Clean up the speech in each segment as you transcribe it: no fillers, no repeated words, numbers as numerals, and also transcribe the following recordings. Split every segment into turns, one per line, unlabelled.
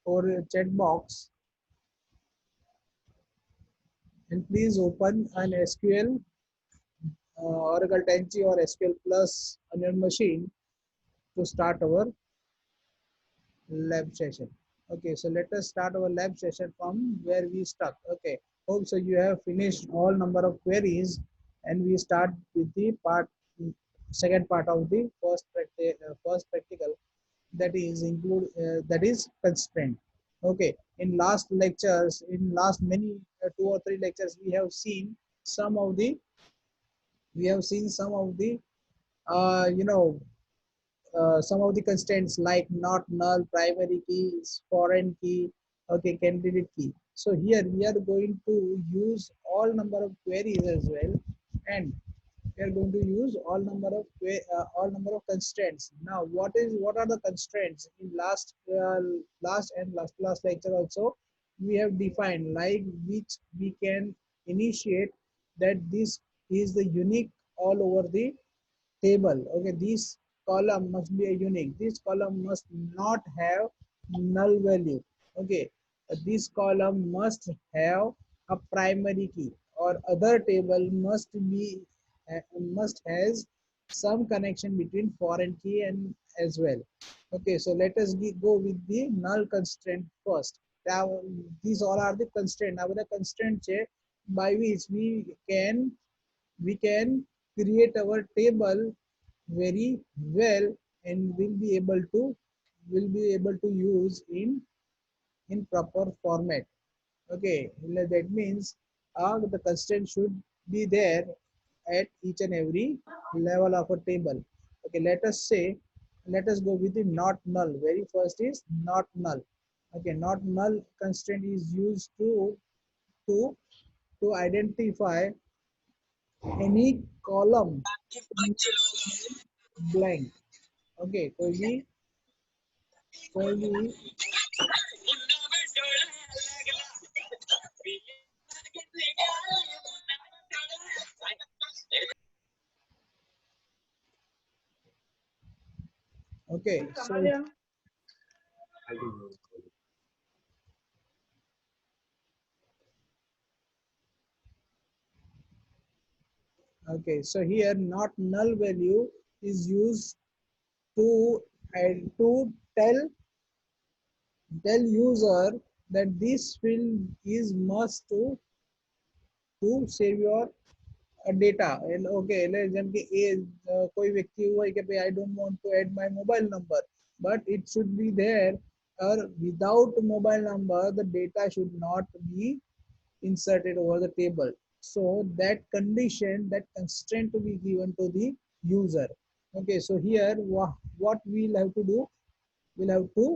or chat box, and please open an SQL, Oracle Tenchi or SQL Plus on your machine to start our lab session. Okay, so let us start our lab session from where we stuck. Okay, hope so you have finished all number of queries, and we start with the second part of the first practical, that is that is constraint. Okay, in last lectures, in last many 2 or 3 lectures, we have seen some of the uh, you know some of the constraints like not null, primary key, foreign key, okay, candidate key. So here we are going to use all number of queries as well, and we are going to use all number of constraints. Now, what are the constraints? In last lecture also, we have defined like which we can initiate, that this is the unique all over the table. Okay, this column must be a unique. This column must not have null value. Okay, this column must have a primary key, or other table must has some connection between foreign key and as well. Okay, so let us go with the null constraint first. Now these all are the constraint. Now the constraint by which we can create our table very well, and will be able to use in proper format. Okay, that means the constraint should be there at each and every level of a table. Okay, let us go with the not null. Very first is not null. Okay, not null constraint is used to to identify any column blank. Okay, कोई भी okay, so here not null value is used to to tell user that this field is must to save your data. And okay, જેમ કે કોઈ વ્યક્તિ હોય કે ભાઈ I don't want to add my mobile number, but it should be there, or without mobile number the data should not be inserted over the table. So that condition, that constraint to be given to the user. Okay, so here what we'll have to do, we'll have to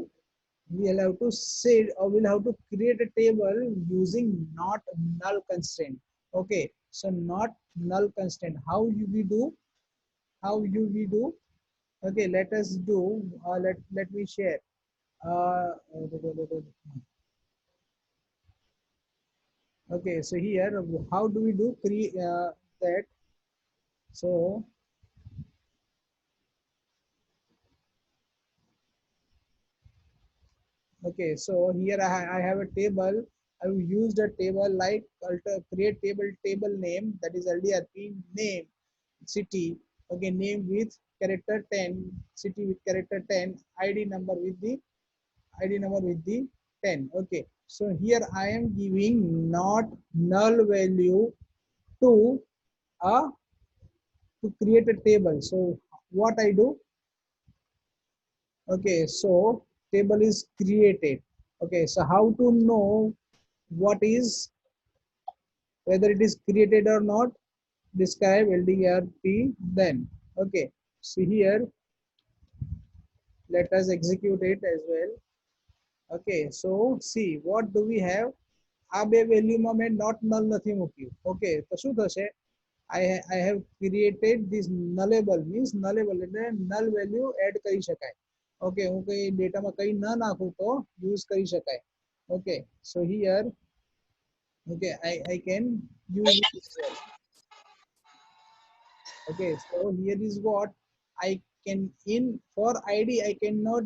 we'll have to say, or we'll have to create a table using not null constraint. Okay, so not null constraint, how you we do. Okay, let us do, let me share. uh, okay, so here how do we do create that. So okay, so here I have a table. I have used a table like create table name, that is LDRP name, city. Okay, name with character 10, city with character 10, ID number with the ID number with the 10. Okay, so here I am giving not null value to a to create a table. So what I do, okay, so table is created. Okay, so how to know what is, whether it is created or not? Describe LDRP then. Okay, so here let us execute it as well. Okay, so see what do we have. આ બે વેલ્યુમાં મેં not null નથી મૂક્યું. Okay, તો શું થશે? I have created this nullable, means nullable એટલે null value add કરી શકાય. ઓકે, હું કઈ ડેટામાં કઈ ન નાખું તો use કરી શકાય. Okay, so here, okay, I can use it as well. Okay, so here is what I can, in for ID I cannot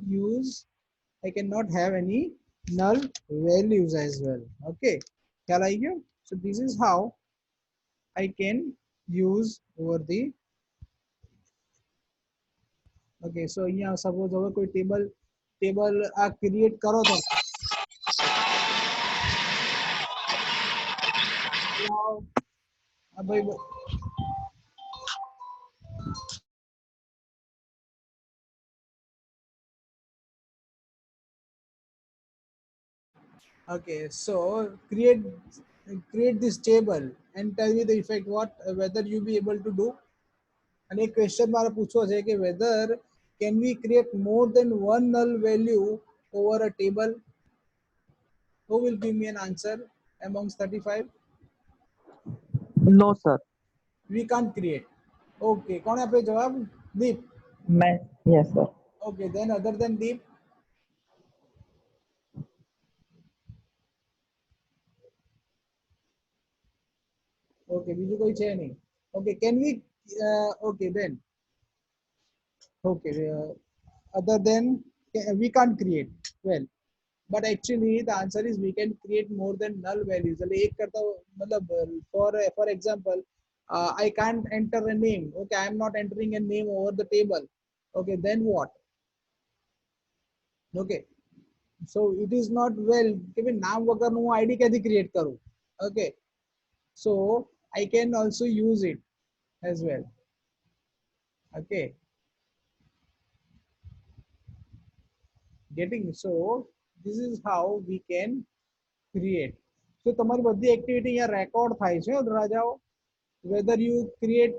have any null values as well. Okay, ખ્યાલ આવી ગયો? So this is how I can use over the. Okay, so અહીંયા suppose હવે કોઈ table આ create કરો તો ભાઈ okay, so create this table and tell me the effect what whether you be able to do. And a question મારે પૂછવો છે કે whether can we create more than one null value over a table? Who will give me an answer amongst 35?
No sir.
We can't create. Okay, કોણે આપે જવાબ? દીપ.
Yes sir.
Okay, then other than Deep. Okay, બીજું કોઈ છે નહીં. Okay, can we okay then. Okay, other than we can't create. Well, but actually the answer is we can create more than null values. એટલે એક કરતા મતલબ for example, I can't enter a name. Okay, I am not entering a name over the table. Okay, then what? Okay, so it is not well કે ભાઈ નામ વગરનું હું ID ક્યાંથી create કરું? Okay, so I can also use it as well. Okay, getting, so this is how we can create. So તમારી બધી activity અહીંયા રેકોર્ડ થાય છે રાજાઓ, whether you create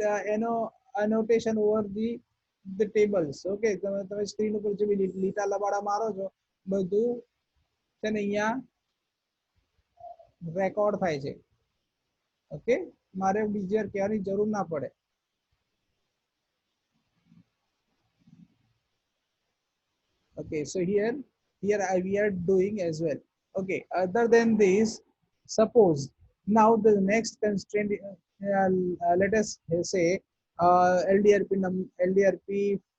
annotation over the tables. Okay, તમે screen ઉપર જે લીટા લબાડા મારો છો બધું છે ને અહીંયા રેકોર્ડ થાય છે. ઓકે, મારે બીજી વાર કહેવાની જરૂર ના પડે. Okay, so here we are doing as well. Okay, other than this, suppose now the next constraint, let us say LDRP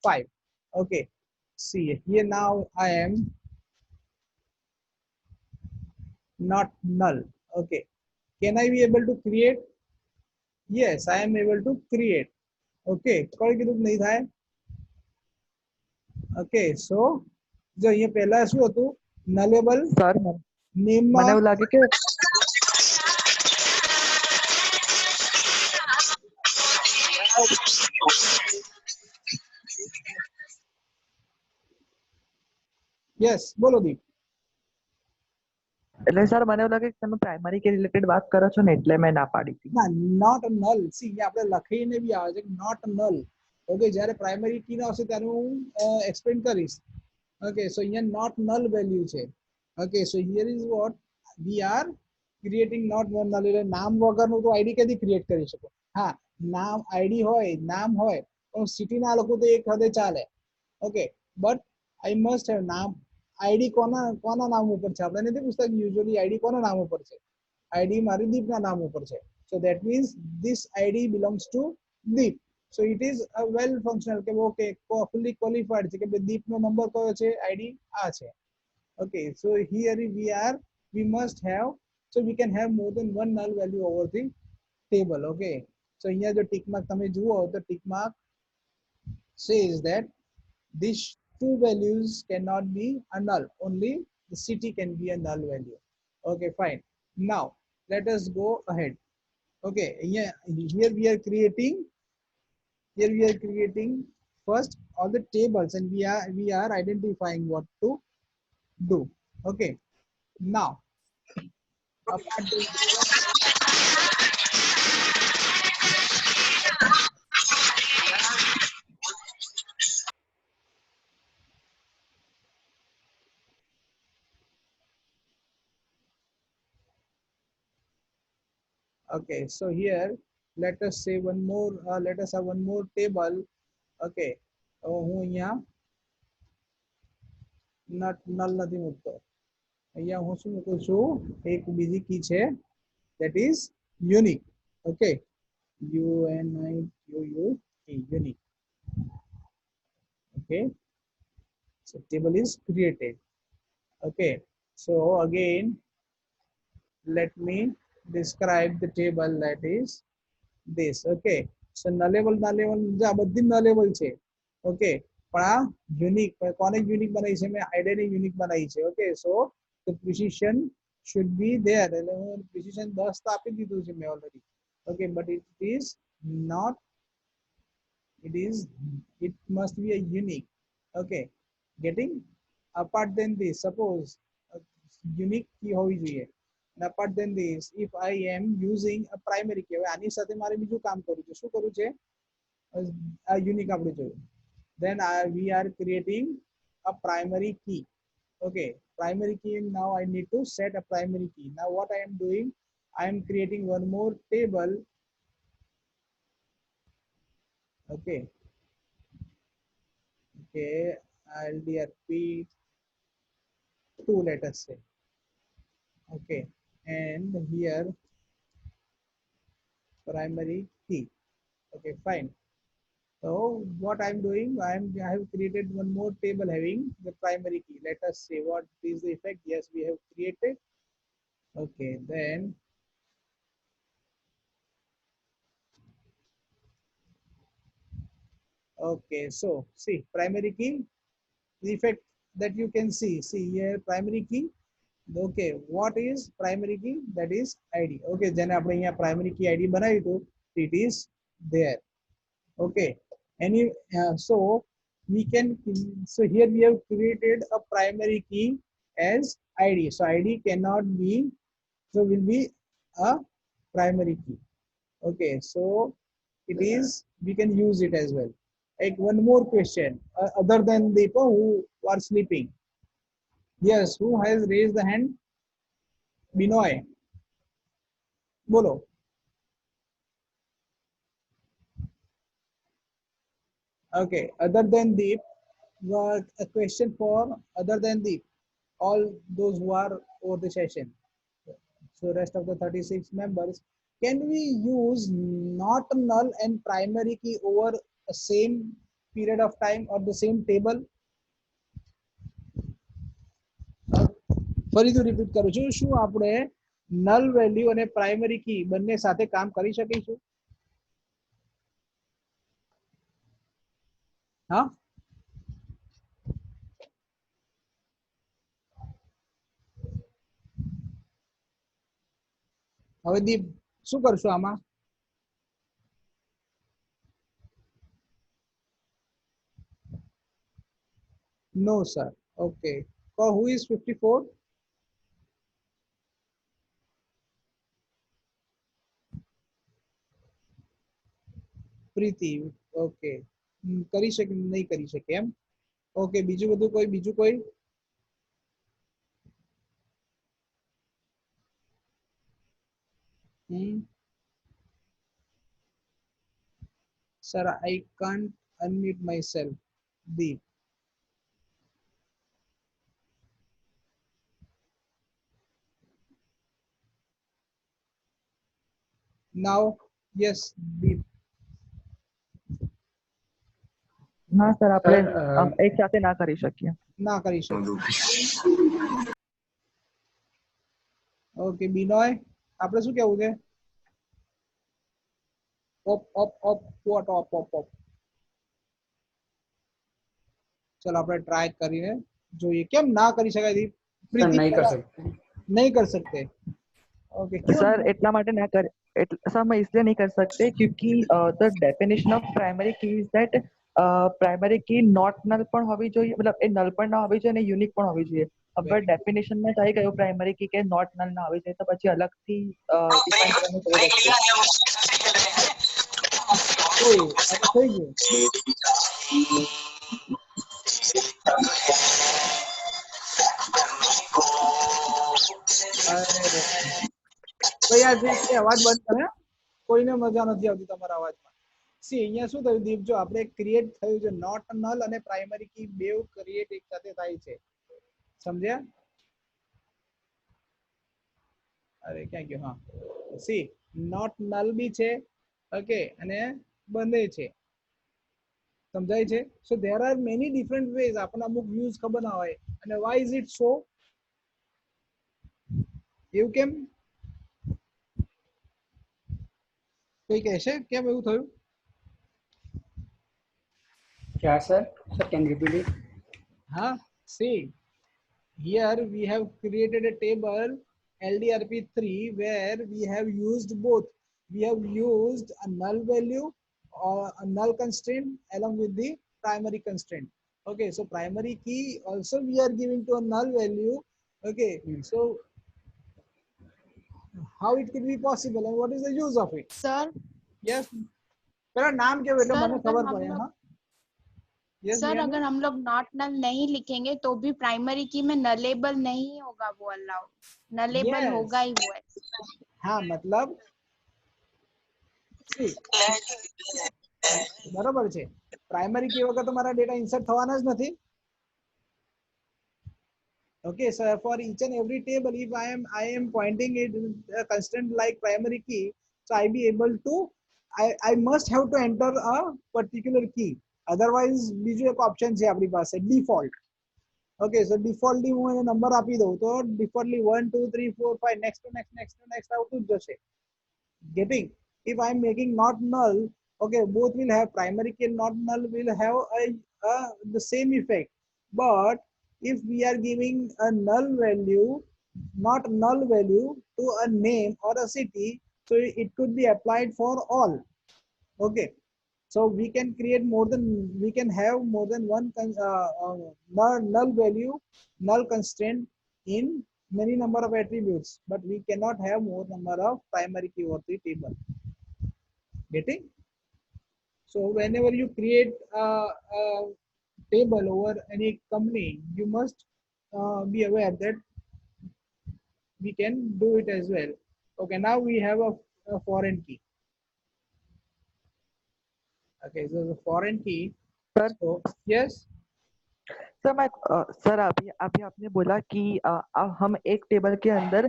5. Okay, see here now I am not null. Okay, can I be able to create? Yes, I am able to create. Okay, કોઈ કીધું નહીં થાય? Okay, so જો અહીંયા પહેલા શું હતું? nullable
sir
name
મને એવું લાગે કે
yes, બોલો દીપ.
એટલે સર મને એવું લાગે કે તમે પ્રાઇમરી કે રિલેટેડ વાત કરો છો ને એટલે મેં ના પાડી હતી.
ના, નોટ નલ. સી આપણે લખીને બી આવે છે નોટ નલ. ઓકે, જ્યારે પ્રાઇમરી કી ના આવશે ત્યારે હું એક્સપ્લેન કરીશ. ઓકે, સો અહીંયા નોટ નલ વેલ્યુ છે. Okay, so here is what we are creating not null. એટલે નામ વગરનું તો આઈડી ક્યાંથી ક્રિએટ કરી શકો? હા, નામ આઈડી હોય, નામ હોય, પણ સિટીના લોકો તો એક હદે ચાલે. Okay, but I must have નામ. આઈડી કોના નામ ઉપર છે આપણે નથી પૂછતા યુઝ્યુઅલી આઈડી કોના નામ ઉપર છે? આઈડી મારી દીપના નામ ઉપર છે. So that means this ID belongs to Deep. So it is a well functional કે okay fully qualified છે કે Deep નો નંબર કયો છે? ID આ છે. Okay, so here we must have, so we can have more than one null value over the table. Okay, so અહીંયા જો tick mark તમે જુઓ તો tick mark says that these two values cannot be a null, only the city can be a null value. Okay, fine. Now let us go ahead. Okay, here we are creating first all the tables and we are identifying what to do. Okay, now okay, so here let us say one more, let us have one more table. Okay, હું અહીંયા null નથી મૂકતો. અહીંયા હું શું મૂકું છું? એક બીજી કી છે, that is unique. Okay, UNIQUE, unique. Okay, so table is created. Okay, So again, let me describe the table that is this. Okay, so nullable म्हणजे આ બધી nullable છે. Okay, પણ આ unique, કોને unique બનાવી છે? મેં આઈડિયા ને unique બનાવી છે. Okay, so the precision should be there. એટલે હું precision 10 તો આપી દીધું છે મેં already. Okay, but it is not, it must be a unique. Okay, getting? Apart than this, suppose unique key હોવી જોઈએ. And apart than this, if I am using a primary key, હવે આની સાથે મારે બીજું કામ કરવું છે. શું કરવું છે? આ unique આપણે જોયું. Then we are creating a primary key. Okay, primary key. Now I need to set a primary key. Now what I am doing, I am creating one more table. Okay, okay, LDRP 2, let us say. Okay, and here primary key. Okay, fine. So what I'm doing, I have created one more table having the primary key. Let us see what is the effect. Yes, we have created. Okay, then okay, so see primary key, the effect that you can see here, primary key. Okay, what is primary key? That is ID. Okay, જેને આપણે અહીંયા primary key ID બનાવી તો it is there. Okay, any so we can, so here we have created a primary key as ID. So ID cannot be, so will be a primary key. Okay, so it is, we can use it as well. Like one more question, other than the people who are sleeping. Yes, who has raised the hand? Binoy, bolo. Okay, other than Deep, a question for other than Deep, all those who are over the session. So rest of the 36 members, can we use not null and primary key over a same period of time or the same table? ફરીથી repeat કરું છું, શું આપણે null value અને primary key બંને સાથે કામ કરી શકીશું? હા, હવે દીપ શું કરશું આમાં? No sir. Okay, so who is 54? Priti. Okay, કરી શકે નહીં કરી શકે એમ? ઓકે, બીજું બધું કોઈ, બીજું કોઈ? Sir, I can't unmute myself. Deep. Now, yes, Deep.
ના સર, આપણે એક સાથે ના કરી શકીએ.
ના કરી શકીએ. ઓકે, બિનોય, આપણે શું કહેવું છે? ઓપ ઓપ ઓપ વોટ ઓપ ઓપ ઓપ. ચલો આપણે ટ્રાય કરીને જોઈએ. કેમ ના કરી શકાય દીપ? પ્રીતિ नहीं कर सकते. ओके,
सर इतना माटे ना कर, सर हम इसलिए नहीं कर सकते क्योंकि द डेफिनेशन ऑफ प्राइमरी की इज दैट प्राइमरी की नॉट नल પણ હોવી જોઈએ, मतलब એ નલ પણ ના હોવી જોઈએ અને યુનિક પણ હોવી જોઈએ. હવે ડેફિનેશન માં થઈ ગયું પ્રાઇમરી કી કે નોટ નલ ના હોવી જોઈએ, તો પછી અલગથી ડિફાઇન કરવાની જરૂર નથી.
ઓય, આ તો થઈ ગયું. અરે ભાઈ, આ જે અવાજ બંધ કરે, કોઈને મજા નથી આવતી તમારા અવાજમાં. સી અહીંયા શું થયું દીપ, જો આપણે ક્રિએટ થયું છે નોટ નલ અને પ્રાઇમરી કી બેવ ક્રિએટ એક સાથે થાય છે, સમજ્યા? અરે ક્યાં ગયો? હા, સી નોટ નલ બી છે, ઓકે, અને બંને છે, સમજાય છે? So there are many different ways. આપણને અમુક યુઝ ખબર ના હોય. અને વાય ઇઝ ઇટ સો? એવું કેમ? કોઈ કહેશે કેમ એવું થયું?
क्या sir? Sir can repeat it?
Huh? See, here we have created a table LDRP3 where we have used both. We have used a null value or a null constraint along with the primary constraint. Okay, so primary key also we are giving to a null value. Okay, so how it could be possible and what is the use of it?
Sir
Yes, मेरा नाम क्या बेटा
sir
मने
अगर
खबर
हम
पड़े
लोग
हाँ. Yes,
सर
Mia,
अगर हम लोग नॉट नल नहीं लिखेंगे तो भी प्राइमरी की में नलेबल नहीं होगा वो अलाउड, नलेबल
yes.
होगा ही वो।
हाँ मतलब see, બરાબર છે. પ્રાઇમરી કી વગર તો મારા ડેટા ઇન્સર્ટ થવાના જ નથી. Okay, so for each and every table, if I am pointing it a constraint like primary key, so I be able to I must have to enter a particular key. Otherwise, બીજું એક option છે આપણી પાસે default. Okay, so defaultly હું એને number આપી દઉં તો defaultly 1 2 3 4 5 next આવતું જ જશે. Getting? If I'm making not null, okay, both will have primary key and not null will have the same effect. But if we are giving a null value, not null value to a name or a city, so it could be applied for all. Okay, so we can create more than, we can have more than one null value, null constraint in many number of attributes, but we cannot have more number of primary key over the table. Getting? So whenever you create a table over any company, you must be aware that we can do it as well. Okay, now we have a foreign key. Okay, so the foreign key.
Sir
So yes,
sir मैं sir अभी अभी आपने बोला कि हम एक table के अंदर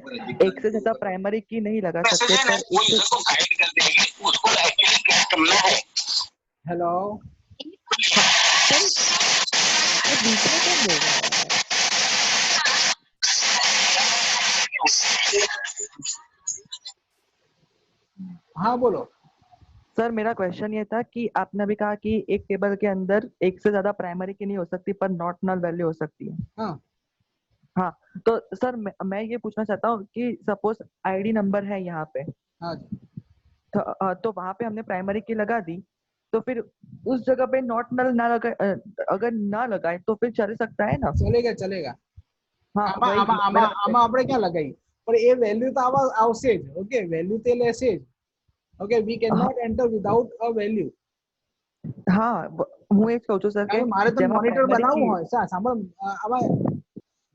एक से ज्यादा प्राइमरी की नहीं लगा सकते, पर
hello.
सर ये बीच में कौन बोल रहा है यार?
हाँ बोलो.
सर मेरा क्वेश्चन ये था कि आपने अभी कहा कि एक टेबल के अंदर एक से ज्यादा प्राइमरी की नहीं हो सकती, पर नॉट नल वैल्यू हो सकती है।
हाँ
हाँ, तो सर मैं ये पूछना चाहता हूँ कि सपोज आईडी नंबर है यहाँ पे,
हाँ
तो वहां पे हमने प्राइमरी की लगा दी, तो फिर उस जगह पे नॉट नल ना लगा, अगर ना लगाए तो फिर चल सकता है ना?
चलेगा चलेगा.
हाँ
આમાં
वही
આમાં આમાં
मेरा
આમાં આપણે ક્યાં લગાઈ? પણ એ વેલ્યુ તો આવશે જ. ઓકે, વેલ્યુ તે લેશે જ. ઓકે, વી કેન
हाँ
not enter without a value.
हाँ, હું એ જ કહું છું સર કે
કારણ કે મારે તો
જેમાં
મોનિટર
પ્રાઇમરી
બનાવવું
की
હોય. સાંભળ, આમાં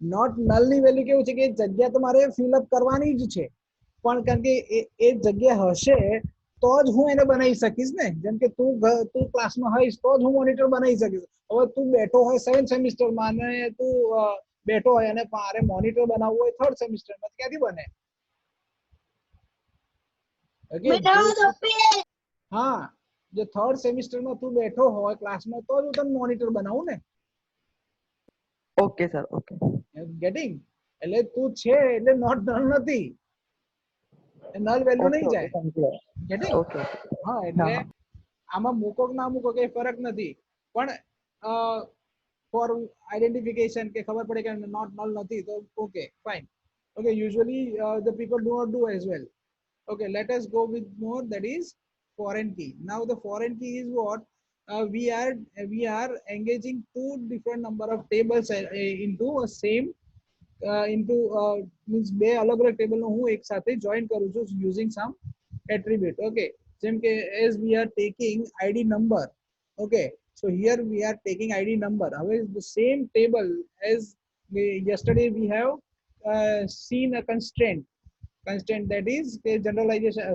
નોટ નલની વેલ્યુ કેવું છે કે જગ્યા તો મારે ફિલઅપ કરવાની જ છે, પણ કારણ કે એ જગ્યા હશે તો જ હું એને બનાવી શકીશ ને. જેમ કે તું ક્લાસમાં હોઈશ તો જ હું મોનિટર બનાવી શકીશ. હવે તું બેઠો હોય 7th સેમિસ્ટરમાં અને તું બેઠો હોય અને મારે મોનિટર બનાવવું હોય 3rd સેમિસ્ટરમાં, ક્યાંથી બને? ઓકે, હા, જો 3rd સેમિસ્ટરમાં તું બેઠો હોય ક્લાસમાં તો જ હું તને મોનિટર બનાવું ને.
Okay sir okay
getting? એટલે તું છે એટલે નોટ નલ નથી, નલ વેલ્યુ
ओके
નહીં
ओके
જાય.
समझ
ગેટિંગ?
ओके
હા,
हाँ
એટલે
हाँ
આમાં મૂકો કે ના મૂકો કઈ ફરક નથી, પણ ફોર આઈડેન્ટિફિકેશન કે ખબર પડે કે નોટ નલ નથી તો okay fine. Okay, usually the people do not do as well. Okay, let us go with more, that is foreign key. Now the foreign key is what? We are engaging two different number of tables into a same into means બે અલગ અલગ table નો હું એક સાથે join કરું છું using some attribute. Okay, જેમ કે as we are taking id number. Okay, so here we are taking id number. However, the same table as yesterday we have seen a constraint that is કે generalization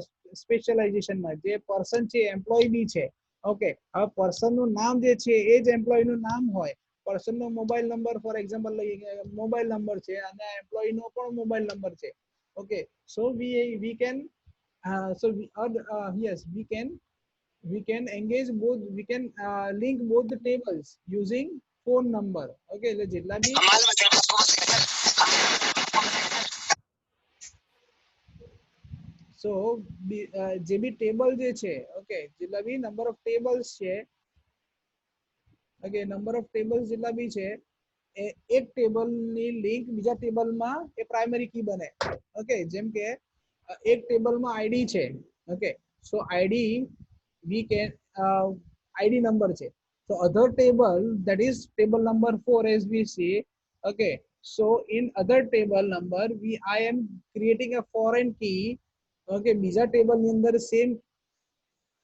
specialization માં જે person છે employ બી છે. Okay, હવે person નું નામ જે છે એ જ એમ્પ્લોય નું નામ હોય. પર્સન નો મોબાઈલ નંબર ફોર એક્ઝામ્પલ લઈએ, મોબાઈલ નંબર છે અને એમ્પ્લોય નો પણ મોબાઈલ નંબર છે. Okay, so we can so yes, we can engage both, we can link both the tables using phone number. Okay, એટલે જેટલા બી સો જે બી ટેબલ જે છે ઓકે જેટલા બી નંબર ઓફ ટેબલ્સ છે ઓકે નંબર ઓફ ટેબલ્સ જેટલા બી છે એક ટેબલની લિંક બીજા ટેબલમાં એ પ્રાઇમરી કી બને ઓકે જેમ કે એક ટેબલમાં આઈડી છે okay so ID we can ID number છે so other table that is table number 4 as we see okay so in other table number we I am creating a foreign key okay બીજા table ની અંદર same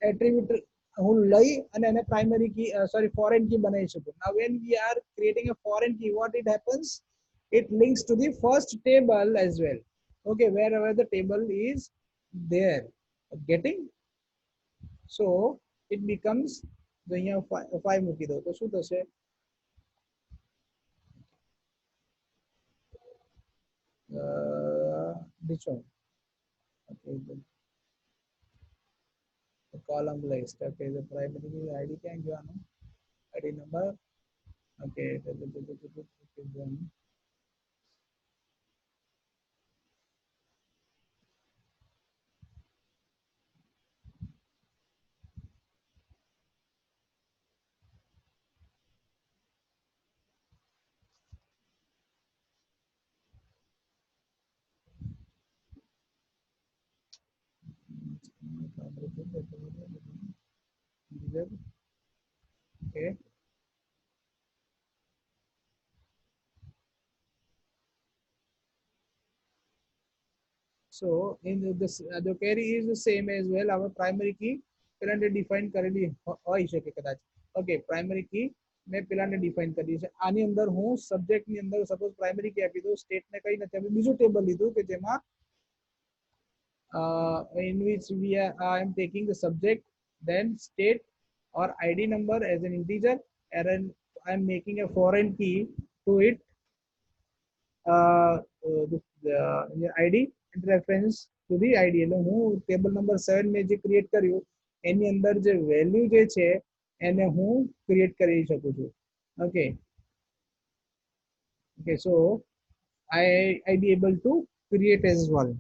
attribute હું લઈ અને એને primary key sorry foreign key બનાવી શકું now when we are creating a foreign key what it happens it links to the first table as well okay wherever the table is there getting so it becomes જો અહીંયા 5 મૂકી દો તો શું થશે this one okay the column list okay the primary id ક્યાં ગયો આનો id number okay then okay so in this the query is the same as well our primary key પેલાને ડિફાઇન કરેલી હોઈ શકે કદાચ ઓકે પ્રાઇમરી કી મેં પેલાને ડિફાઇન કરી છે આની અંદર હું સબ્જેક્ટ ની અંદર સપોઝ પ્રાઇમરી કી આપી દઉં સ્ટેટ ને કઈ નથી આપણે બીજું ટેબલ લીધું કે જેમાં in which I am taking the subject then state or id number as an integer and then I am making a foreign key to it the id and reference to the id એટલે હું table number 7 મેં જે create કર્યું એની અંદર જે value જે છે એને હું ક્રિએટ કરી શકું છું okay okay so I be able to create as well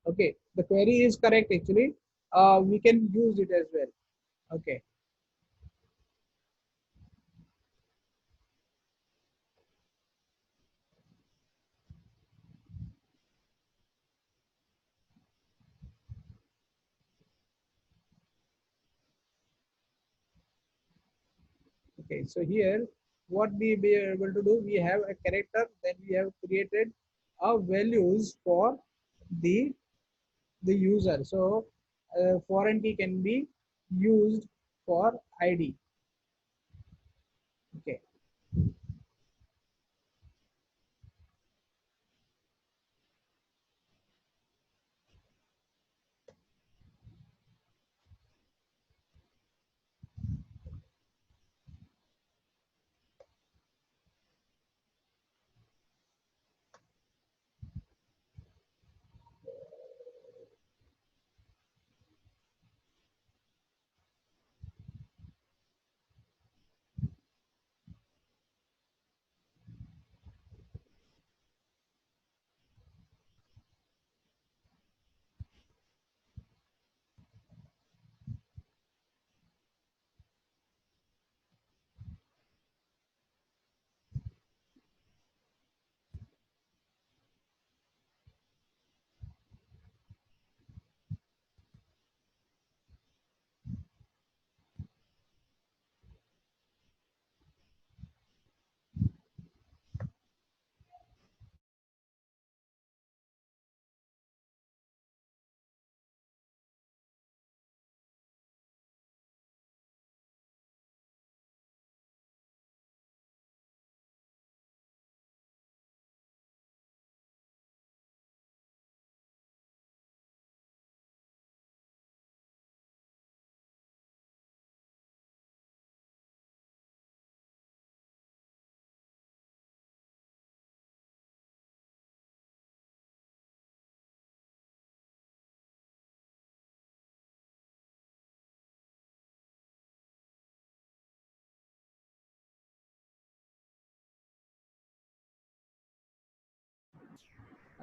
okay the query is correct actually we can use it as well okay okay so here what we be able to do we have a character then we have created values for the user so foreign key can be used for id okay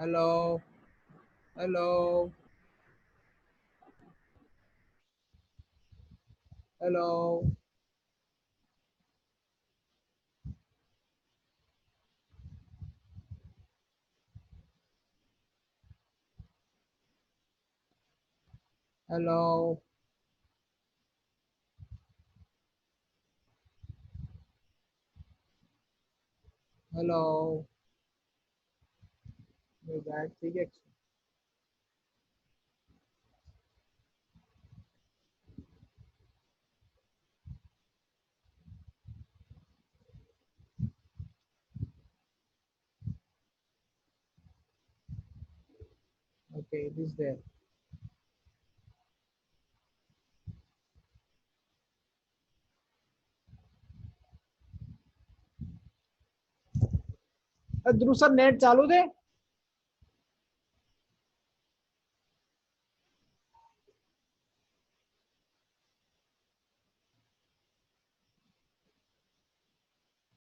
hello hello hello hello hello बैठ ठीक है okay it is there Dhruv sir net चालू थे